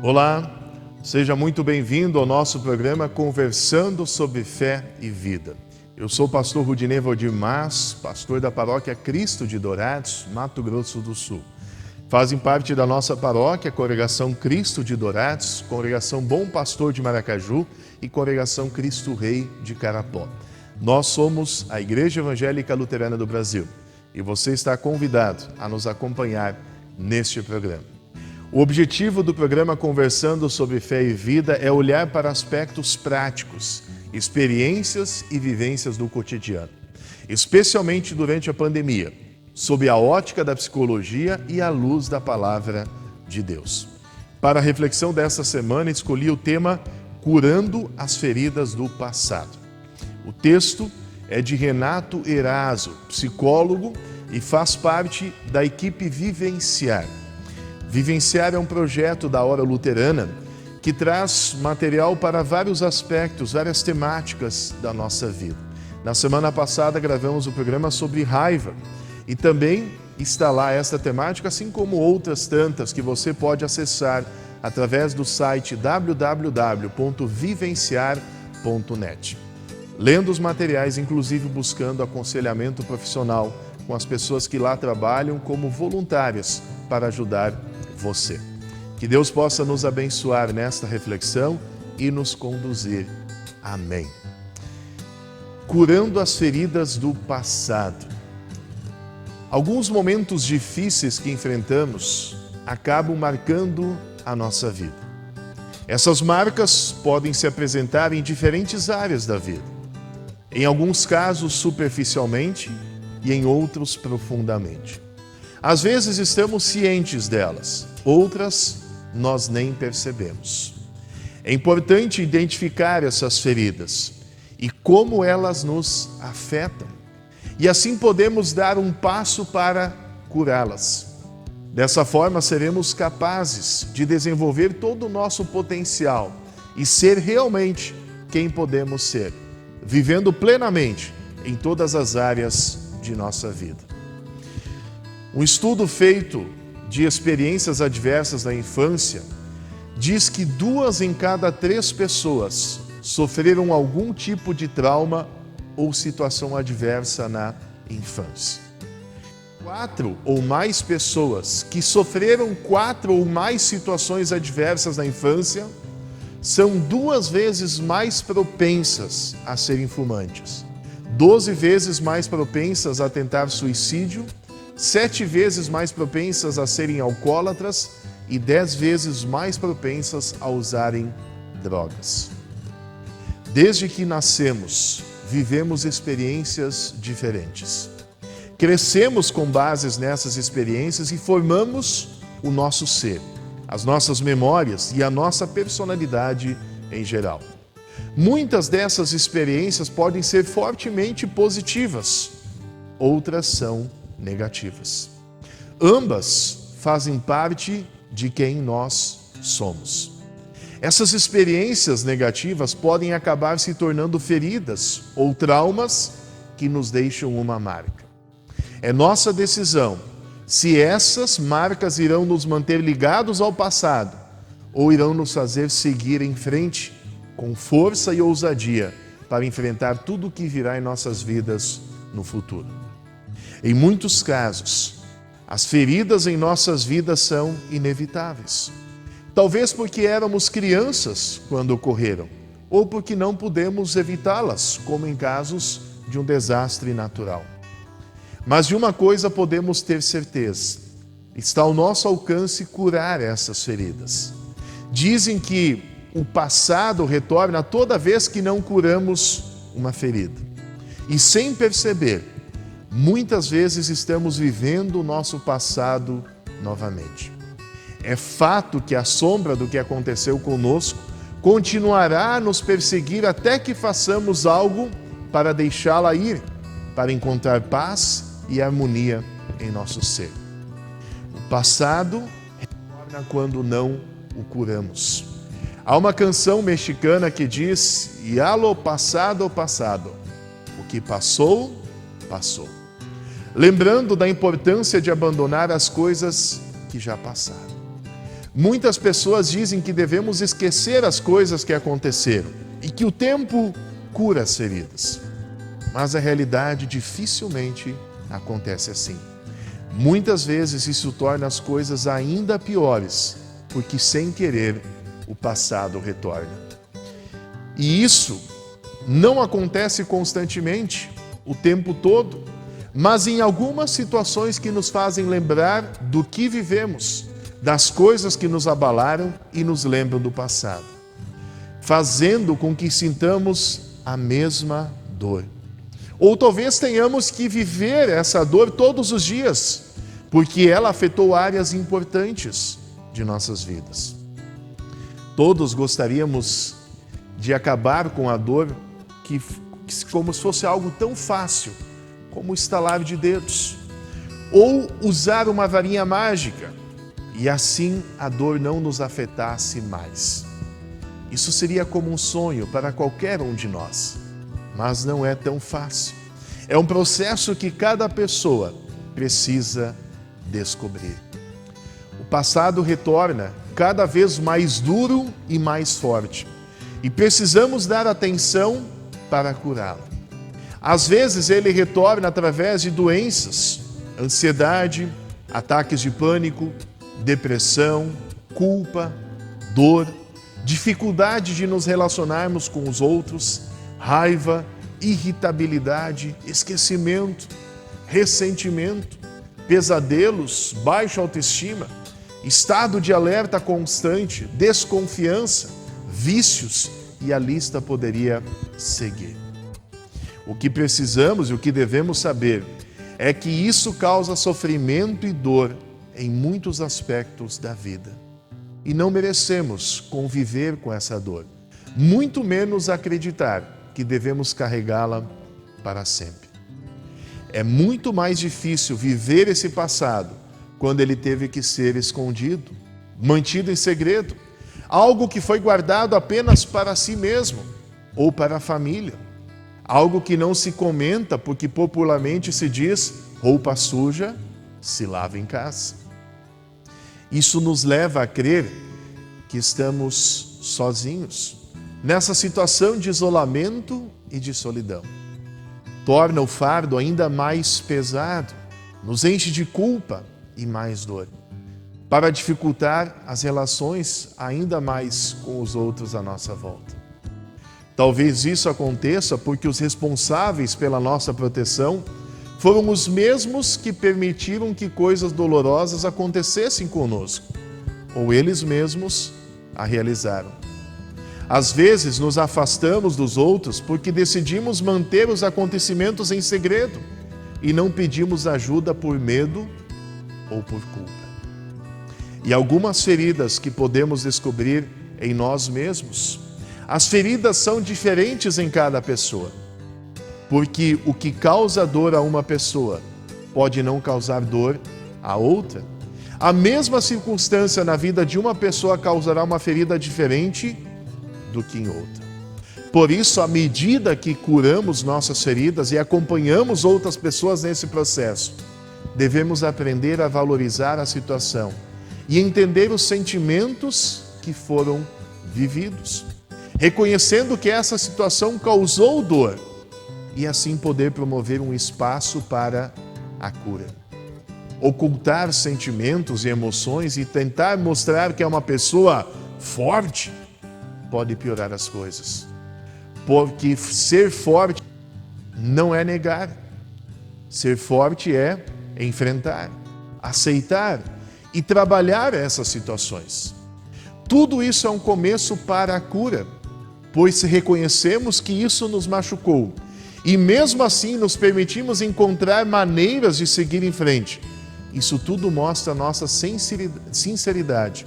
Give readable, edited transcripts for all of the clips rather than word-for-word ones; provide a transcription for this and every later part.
Olá, seja muito bem-vindo ao nosso programa Conversando sobre Fé e Vida. Eu sou o pastor Rudinei Valdir Mas, pastor da paróquia Cristo de Dourados, Mato Grosso do Sul. Fazem parte da nossa paróquia a Congregação Cristo de Dourados, Congregação Bom Pastor de Maracaju e Congregação Cristo Rei de Carapó. Nós somos a Igreja Evangélica Luterana do Brasil e você está convidado a nos acompanhar neste programa. O objetivo do programa Conversando sobre Fé e Vida é olhar para aspectos práticos, experiências e vivências do cotidiano, especialmente durante a pandemia, sob a ótica da psicologia e à luz da palavra de Deus. Para a reflexão desta semana, escolhi o tema Curando as Feridas do Passado. O texto é de Renato Eraso, psicólogo, e faz parte da equipe Vivenciar. Vivenciar é um projeto da Hora Luterana que traz material para vários aspectos, várias temáticas da nossa vida. Na semana passada gravamos o programa sobre raiva e também está lá esta temática, assim como outras tantas que você pode acessar através do site www.vivenciar.net. Lendo os materiais, inclusive buscando aconselhamento profissional com as pessoas que lá trabalham como voluntárias para ajudar você. Que Deus possa nos abençoar nesta reflexão e nos conduzir. Amém. Curando as feridas do passado. Alguns momentos difíceis que enfrentamos acabam marcando a nossa vida. Essas marcas podem se apresentar em diferentes áreas da vida. Em alguns casos superficialmente e em outros profundamente. Às vezes estamos cientes delas, outras nós nem percebemos. É importante identificar essas feridas e como elas nos afetam. E assim podemos dar um passo para curá-las. Dessa forma seremos capazes de desenvolver todo o nosso potencial e ser realmente quem podemos ser, vivendo plenamente em todas as áreas de nossa vida. Um estudo feito de experiências adversas na infância diz que 2 em cada 3 pessoas sofreram algum tipo de trauma ou situação adversa na infância. 4 ou mais pessoas que sofreram 4 ou mais situações adversas na infância são 2 vezes mais propensas a serem fumantes, 12 vezes mais propensas a tentar suicídio, 7 vezes mais propensas a serem alcoólatras e 10 vezes mais propensas a usarem drogas. Desde que nascemos, vivemos experiências diferentes. Crescemos com bases nessas experiências e formamos o nosso ser, as nossas memórias e a nossa personalidade em geral. Muitas dessas experiências podem ser fortemente positivas, outras são negativas. Ambas fazem parte de quem nós somos. Essas experiências negativas podem acabar se tornando feridas ou traumas que nos deixam uma marca. É nossa decisão se essas marcas irão nos manter ligados ao passado ou irão nos fazer seguir em frente com força e ousadia para enfrentar tudo o que virá em nossas vidas no futuro. Em muitos casos, as feridas em nossas vidas são inevitáveis. Talvez porque éramos crianças quando ocorreram, ou porque não pudemos evitá-las, como em casos de um desastre natural. Mas de uma coisa podemos ter certeza: está ao nosso alcance curar essas feridas. Dizem que o passado retorna toda vez que não curamos uma ferida. E sem perceber, muitas vezes estamos vivendo o nosso passado novamente. É fato que a sombra do que aconteceu conosco continuará a nos perseguir até que façamos algo para deixá-la ir, para encontrar paz e harmonia em nosso ser. O passado retorna quando não o curamos. Há uma canção mexicana que diz: "Ya lo pasado, pasado. O que passou, passou." Lembrando da importância de abandonar as coisas que já passaram. Muitas pessoas dizem que devemos esquecer as coisas que aconteceram e que o tempo cura as feridas. Mas a realidade dificilmente acontece assim. Muitas vezes isso torna as coisas ainda piores, porque sem querer o passado retorna. E isso não acontece constantemente, o tempo todo, mas em algumas situações que nos fazem lembrar do que vivemos, das coisas que nos abalaram e nos lembram do passado, fazendo com que sintamos a mesma dor. Ou talvez tenhamos que viver essa dor todos os dias, porque ela afetou áreas importantes de nossas vidas. Todos gostaríamos de acabar com a dor como se fosse algo tão fácil como o estalar de dedos, ou usar uma varinha mágica e assim a dor não nos afetasse mais. Isso seria como um sonho para qualquer um de nós, mas não é tão fácil. É um processo que cada pessoa precisa descobrir. O passado retorna cada vez mais duro e mais forte, e precisamos dar atenção para curá-lo. Às vezes ele retorna através de doenças, ansiedade, ataques de pânico, depressão, culpa, dor, dificuldade de nos relacionarmos com os outros, raiva, irritabilidade, esquecimento, ressentimento, pesadelos, baixa autoestima, estado de alerta constante, desconfiança, vícios, e a lista poderia seguir. O que precisamos e o que devemos saber é que isso causa sofrimento e dor em muitos aspectos da vida. E não merecemos conviver com essa dor, muito menos acreditar que devemos carregá-la para sempre. É muito mais difícil viver esse passado quando ele teve que ser escondido, mantido em segredo, algo que foi guardado apenas para si mesmo ou para a família, algo que não se comenta porque popularmente se diz roupa suja se lava em casa. Isso nos leva a crer que estamos sozinhos, nessa situação de isolamento e de solidão. Torna o fardo ainda mais pesado, nos enche de culpa e mais dor, para dificultar as relações ainda mais com os outros à nossa volta. Talvez isso aconteça porque os responsáveis pela nossa proteção foram os mesmos que permitiram que coisas dolorosas acontecessem conosco, ou eles mesmos a realizaram. Às vezes nos afastamos dos outros porque decidimos manter os acontecimentos em segredo e não pedimos ajuda por medo ou por culpa. E algumas feridas que podemos descobrir em nós mesmos. As feridas são diferentes em cada pessoa, porque o que causa dor a uma pessoa pode não causar dor a outra. A mesma circunstância na vida de uma pessoa causará uma ferida diferente do que em outra. Por isso, à medida que curamos nossas feridas e acompanhamos outras pessoas nesse processo, devemos aprender a valorizar a situação e entender os sentimentos que foram vividos, reconhecendo que essa situação causou dor e assim poder promover um espaço para a cura. Ocultar sentimentos e emoções e tentar mostrar que é uma pessoa forte pode piorar as coisas, porque ser forte não é negar, ser forte é enfrentar, aceitar e trabalhar essas situações. Tudo isso é um começo para a cura, pois reconhecemos que isso nos machucou e mesmo assim nos permitimos encontrar maneiras de seguir em frente. Isso tudo mostra nossa sinceridade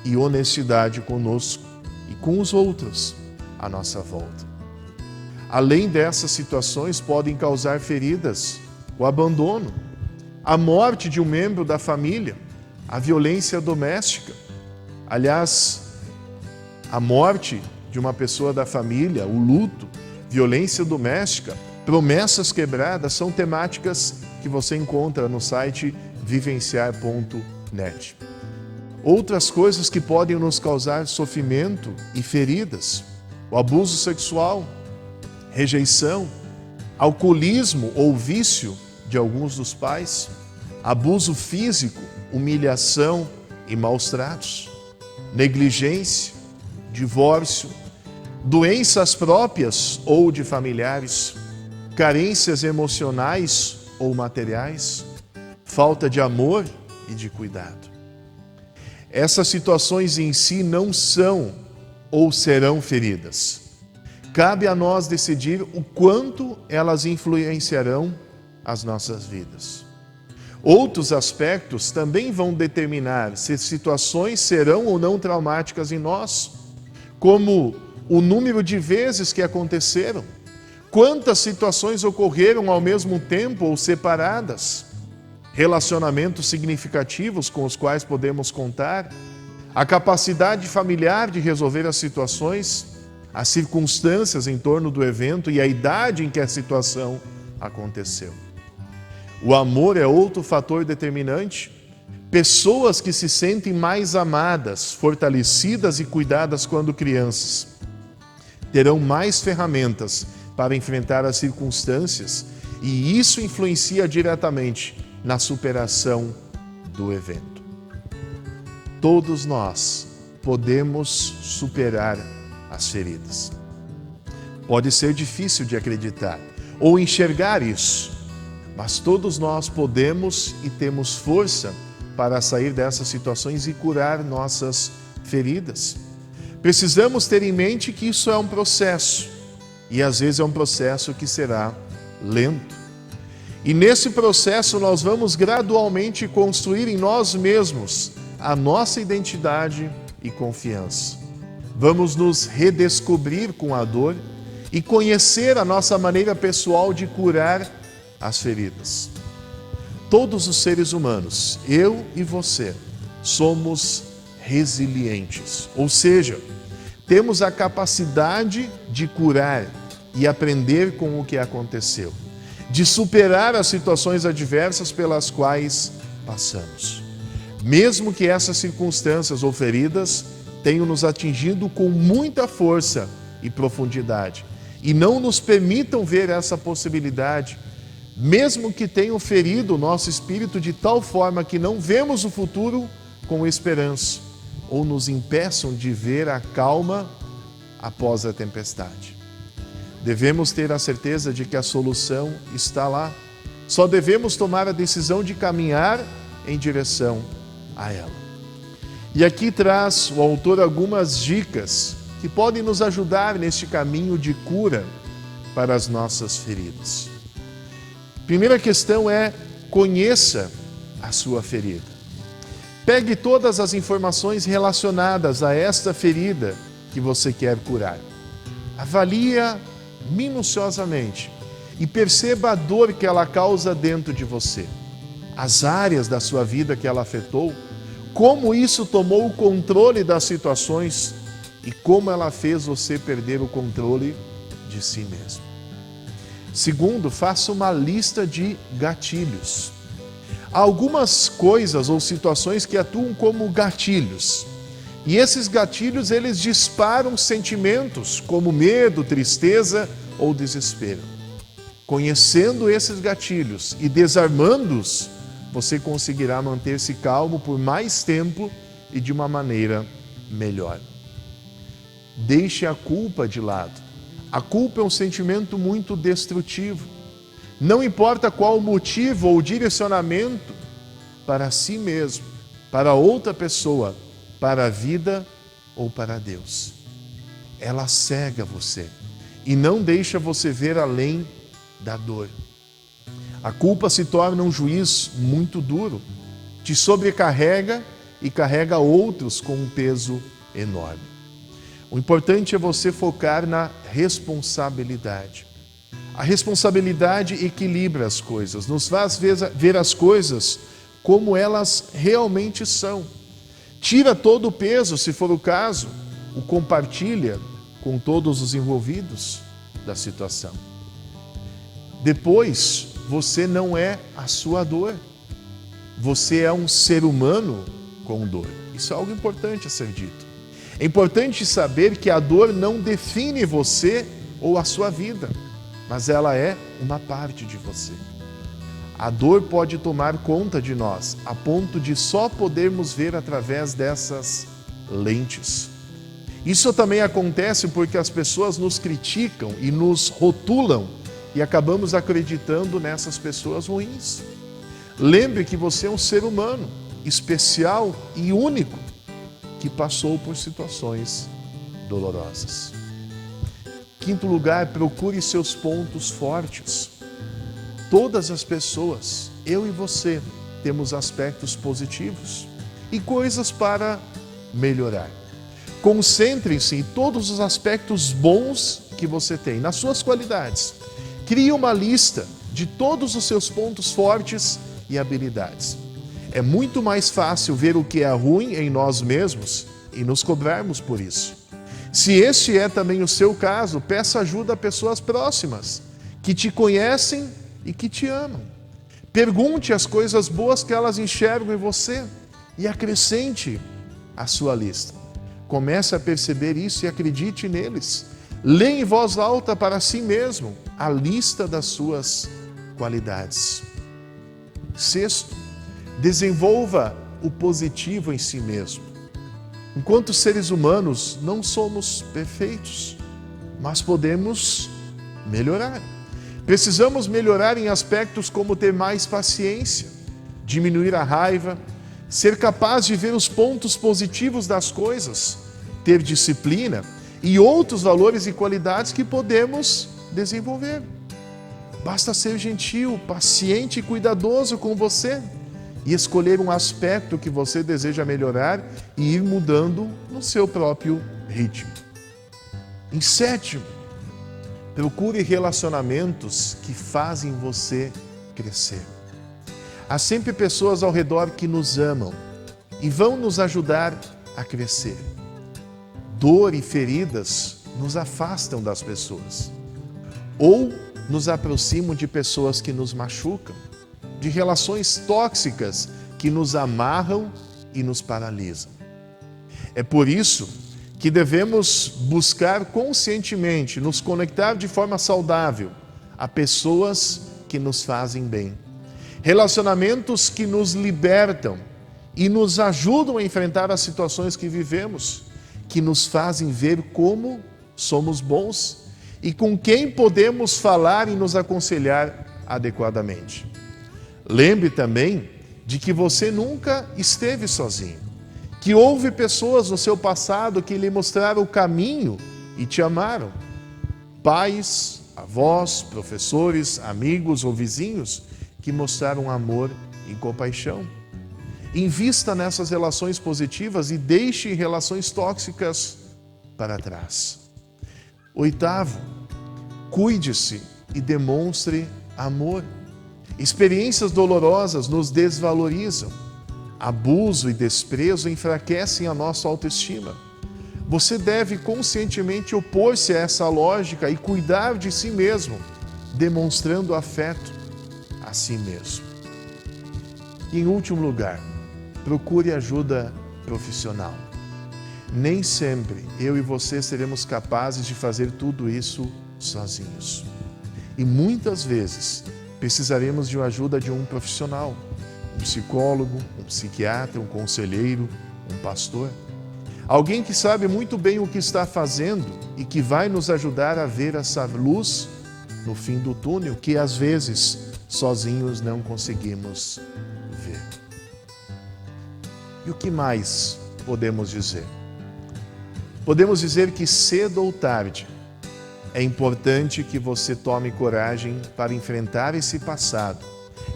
e honestidade conosco e com os outros à nossa volta. Além dessas situações, podem causar feridas, o abandono, a morte de um membro da família, a violência doméstica. Aliás, a morte de uma pessoa da família, o luto, violência doméstica, promessas quebradas são temáticas que você encontra no site vivenciar.net. outras coisas que podem nos causar sofrimento e feridas. O abuso sexual, rejeição, alcoolismo ou vício de alguns dos pais, abuso físico, humilhação e maus tratos, negligência, divórcio, doenças próprias ou de familiares, carências emocionais ou materiais, falta de amor e de cuidado. Essas situações em si não são ou serão feridas. Cabe a nós decidir o quanto elas influenciarão as nossas vidas. Outros aspectos também vão determinar se situações serão ou não traumáticas em nós, como o número de vezes que aconteceram, quantas situações ocorreram ao mesmo tempo ou separadas, relacionamentos significativos com os quais podemos contar, a capacidade familiar de resolver as situações, as circunstâncias em torno do evento e a idade em que a situação aconteceu. O amor é outro fator determinante. Pessoas que se sentem mais amadas, fortalecidas e cuidadas quando crianças, terão mais ferramentas para enfrentar as circunstâncias e isso influencia diretamente na superação do evento. Todos nós podemos superar as feridas. Pode ser difícil de acreditar ou enxergar isso, mas todos nós podemos e temos força para sair dessas situações e curar nossas feridas. Precisamos ter em mente que isso é um processo e às vezes é um processo que será lento. E nesse processo nós vamos gradualmente construir em nós mesmos a nossa identidade e confiança. Vamos nos redescobrir com a dor e conhecer a nossa maneira pessoal de curar as feridas. Todos os seres humanos, eu e você, somos resilientes, ou seja, temos a capacidade de curar e aprender com o que aconteceu, de superar as situações adversas pelas quais passamos. Mesmo que essas circunstâncias ou feridas tenham nos atingido com muita força e profundidade e não nos permitam ver essa possibilidade, mesmo que tenham ferido o nosso espírito de tal forma que não vemos o futuro com esperança ou nos impeçam de ver a calma após a tempestade. Devemos ter a certeza de que a solução está lá. Só devemos tomar a decisão de caminhar em direção a ela. E aqui traz o autor algumas dicas que podem nos ajudar neste caminho de cura para as nossas feridas. Primeira questão é: conheça a sua ferida. Pegue todas as informações relacionadas a esta ferida que você quer curar. Avalie-a minuciosamente e perceba a dor que ela causa dentro de você, as áreas da sua vida que ela afetou, como isso tomou o controle das situações e como ela fez você perder o controle de si mesmo. Segundo, faça uma lista de gatilhos. Há algumas coisas ou situações que atuam como gatilhos. E esses gatilhos, eles disparam sentimentos como medo, tristeza ou desespero. Conhecendo esses gatilhos e desarmando-os, você conseguirá manter-se calmo por mais tempo e de uma maneira melhor. Deixe a culpa de lado. A culpa é um sentimento muito destrutivo. Não importa qual o motivo ou direcionamento, para si mesmo, para outra pessoa, para a vida ou para Deus. Ela cega você e não deixa você ver além da dor. A culpa se torna um juiz muito duro, te sobrecarrega e carrega outros com um peso enorme. O importante é você focar na responsabilidade. A responsabilidade equilibra as coisas, nos faz ver as coisas como elas realmente são. Tira todo o peso, se for o caso, o compartilha com todos os envolvidos da situação. Depois, você não é a sua dor. Você é um ser humano com dor. Isso é algo importante a ser dito. É importante saber que a dor não define você ou a sua vida, mas ela é uma parte de você. A dor pode tomar conta de nós, a ponto de só podermos ver através dessas lentes. Isso também acontece porque as pessoas nos criticam e nos rotulam e acabamos acreditando nessas pessoas ruins. Lembre que você é um ser humano especial e único que passou por situações dolorosas. Quinto lugar, procure seus pontos fortes. Todas as pessoas, eu e você, temos aspectos positivos e coisas para melhorar. Concentre-se em todos os aspectos bons que você tem, nas suas qualidades. Crie uma lista de todos os seus pontos fortes e habilidades. É muito mais fácil ver o que é ruim em nós mesmos e nos cobrarmos por isso. Se este é também o seu caso, peça ajuda a pessoas próximas, que te conhecem e que te amam. Pergunte as coisas boas que elas enxergam em você e acrescente a sua lista. Comece a perceber isso e acredite neles. Leia em voz alta para si mesmo a lista das suas qualidades. Sexto, desenvolva o positivo em si mesmo. Enquanto seres humanos, não somos perfeitos, mas podemos melhorar. Precisamos melhorar em aspectos como ter mais paciência, diminuir a raiva, ser capaz de ver os pontos positivos das coisas, ter disciplina e outros valores e qualidades que podemos desenvolver. Basta ser gentil, paciente e cuidadoso com você e escolher um aspecto que você deseja melhorar e ir mudando no seu próprio ritmo. Em sétimo, procure relacionamentos que fazem você crescer. Há sempre pessoas ao redor que nos amam e vão nos ajudar a crescer. Dor e feridas nos afastam das pessoas ou nos aproximam de pessoas que nos machucam, de relações tóxicas que nos amarram e nos paralisam. É por isso que devemos buscar conscientemente nos conectar de forma saudável a pessoas que nos fazem bem. Relacionamentos que nos libertam e nos ajudam a enfrentar as situações que vivemos, que nos fazem ver como somos bons e com quem podemos falar e nos aconselhar adequadamente. Lembre também de que você nunca esteve sozinho, que houve pessoas no seu passado que lhe mostraram o caminho e te amaram. Pais, avós, professores, amigos ou vizinhos que mostraram amor e compaixão. Invista nessas relações positivas e deixe relações tóxicas para trás. Oitavo, cuide-se e demonstre amor. Experiências dolorosas nos desvalorizam. Abuso e desprezo enfraquecem a nossa autoestima. Você deve conscientemente opor-se a essa lógica e cuidar de si mesmo, demonstrando afeto a si mesmo. E, em último lugar, procure ajuda profissional. Nem sempre eu e você seremos capazes de fazer tudo isso sozinhos. E muitas vezes precisaremos de ajuda de um profissional, um psicólogo, um psiquiatra, um conselheiro, um pastor. Alguém que sabe muito bem o que está fazendo e que vai nos ajudar a ver essa luz no fim do túnel que às vezes sozinhos não conseguimos ver. E o que mais podemos dizer? Podemos dizer que cedo ou tarde é importante que você tome coragem para enfrentar esse passado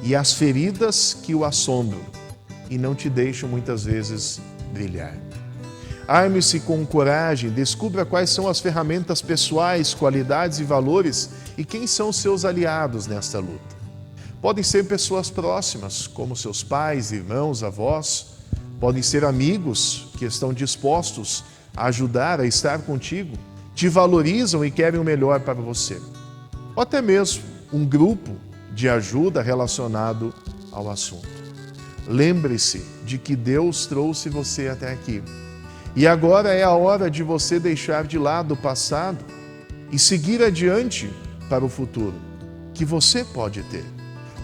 e as feridas que o assombram e não te deixam muitas vezes brilhar. Arme-se com coragem, descubra quais são as ferramentas pessoais, qualidades e valores e quem são seus aliados nesta luta. Podem ser pessoas próximas, como seus pais, irmãos, avós. Podem ser amigos que estão dispostos a ajudar, a estar contigo, te valorizam e querem o melhor para você. Ou até mesmo um grupo de ajuda relacionado ao assunto. lembre-se de que Deus trouxe você até aqui. E agora é a hora de você deixar de lado o passado e seguir adiante para o futuro que você pode ter,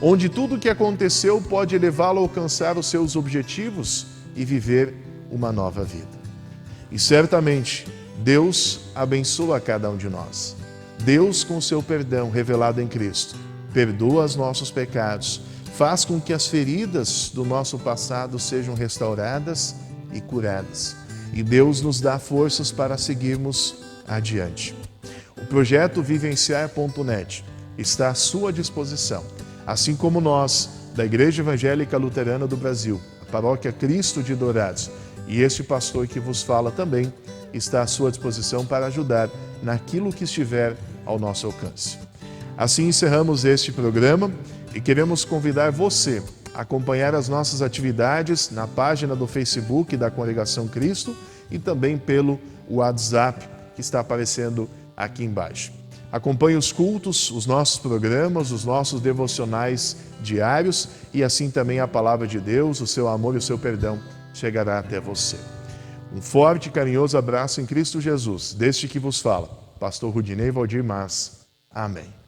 onde tudo o que aconteceu pode levá-lo a alcançar os seus objetivos e viver uma nova vida. E certamente Deus abençoa cada um de nós. Deus, com seu perdão revelado em Cristo, perdoa os nossos pecados, faz com que as feridas do nosso passado sejam restauradas e curadas. E Deus nos dá forças para seguirmos adiante. O projeto Vivenciar.net está à sua disposição, assim como nós, da Igreja Evangélica Luterana do Brasil, a Paróquia Cristo de Dourados, e este pastor que vos fala também está à sua disposição para ajudar naquilo que estiver ao nosso alcance. Assim encerramos este programa e queremos convidar você a acompanhar as nossas atividades na página do Facebook da Congregação Cristo e também pelo WhatsApp que está aparecendo aqui embaixo. Acompanhe os cultos, os nossos programas, os nossos devocionais diários e assim também a palavra de Deus, o seu amor e o seu perdão chegará até você. Um forte e carinhoso abraço em Cristo Jesus, deste que vos fala, Pastor Rudinei Valdir Mas. Amém.